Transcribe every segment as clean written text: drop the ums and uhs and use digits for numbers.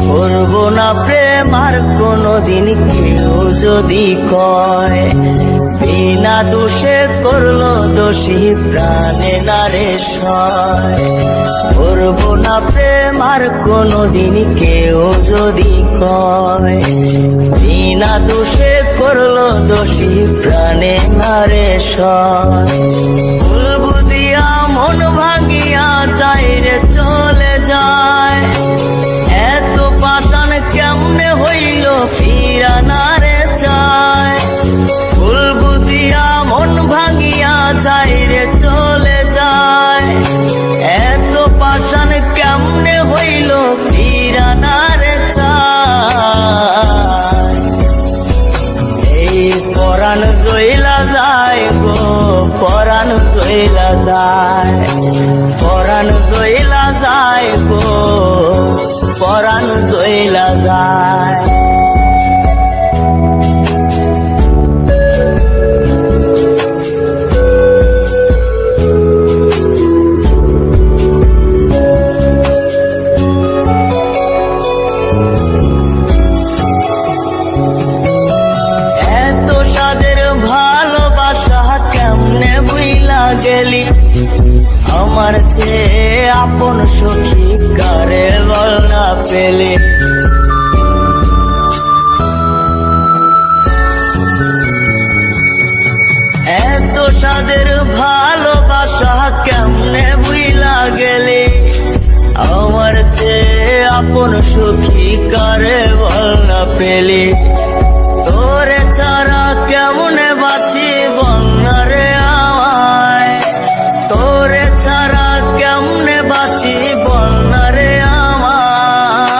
করব না প্রেম আর কোনদিন কেউ যদি কয়, বিনা দোষে করলো দোষী প্রাণে নারে সয়। করব না প্রেম আর কোনদিন কেউ যদি কয়, বিনা দোষে করলো দোষী প্রাণে নারে সয়। ভুলবু দিয়া মন ভাঙিয়া যায় রে চলে যায়, এত পাষাণ কেমনে হইল ফিরা না রে চায়। ভুলবু দিয়া মন ভাঙিয়া যায় রে চলে যায়, এত পাষাণ কেমনে হইল ফিরা না রে চায়। এই পরাণ দইলা যায় গো, পরাণ দইলা যায়, পরাণ দইলা যায় গো, পরাণ দইলা যায়। এত সাদের ভালোবাসা কেমনে বুইলা গেলি, আমার চেয়ে আপন সখী কারে বল না পেলে। এত সাদের ভালোবাসা কেমনে বুইলা গেলি, আমার চেয়ে আপন সখী কারে বল না পেলে। তোরে ছাড়া কেমনে বাঁচি বন্যা রে আমায়, তোরে ছাড়া কেমনে বাঁচি বন্যা রে আমায়।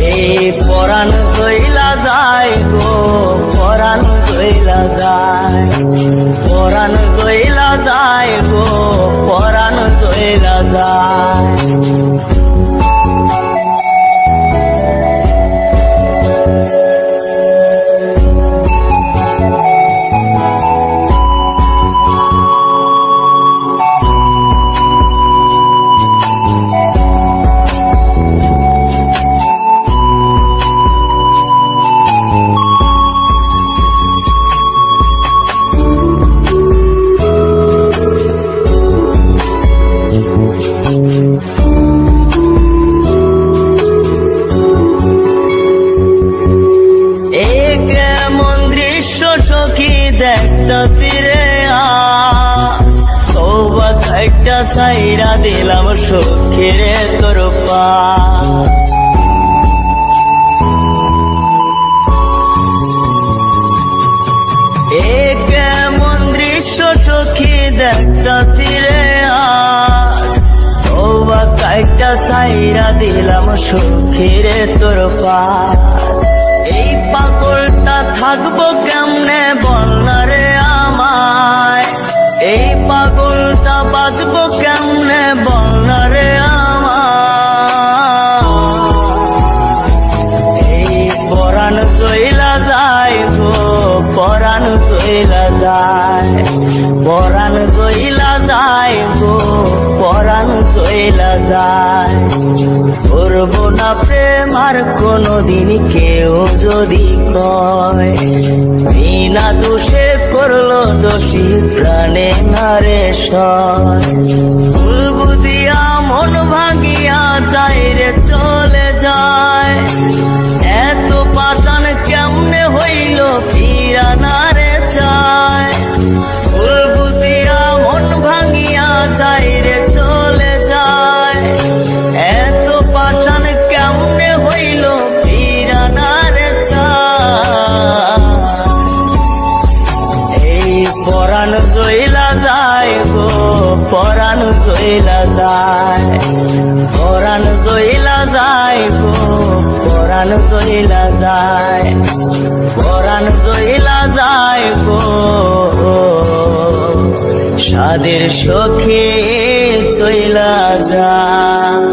এই পরাণ দইলা যায় গো, পরাণ দইলা যায়, পরাণ দইলা যায় গো, পরাণ দইলা যায়। দেখতা তীরে আজ তওবা খাইটা ছাইরা দিলাম সখীরে তোর পাশ। এ কেমন দৃশ্য সখী দেখতা তীরে আজ তওবা খাইটা ছাইরা দিলাম সখীরে তোর পাশ। এই পাগলটা থাকবো কেমনে বন্যা রে আমায়, এই পাগলটা বাঁচবো কেমনে বন্যা রে আমায়। এই পরাণ দইলা যায় গো, পরাণ দইলা যায়, পরাণ দইলা যায় গো, পরাণ দইলা যায়। করব না প্রেম আর কোনদিন কেউ যদি কয়, বিনা দোষে করলো দোষী প্রাণে নারে সয়। ভুলবু দিয়া মন ভাঙিয়া যায় রে চলে যায়, এত পাষাণ কেমনে হইল ফিরা না রে চায়। ভুলবু দিয়া মন ভাঙিয়া যায় রে চলে যায়, এত পাষাণ কেমনে হইল ফিরা না রে চায়। এই পরাণ দইলা যায় গো, পরাণ দইলা যায়, পরাণ দইলা যায় গো, পরাণ দইলা যায়, পরাণ দইলা যায় গো। সাদের সখী চইলা যায়।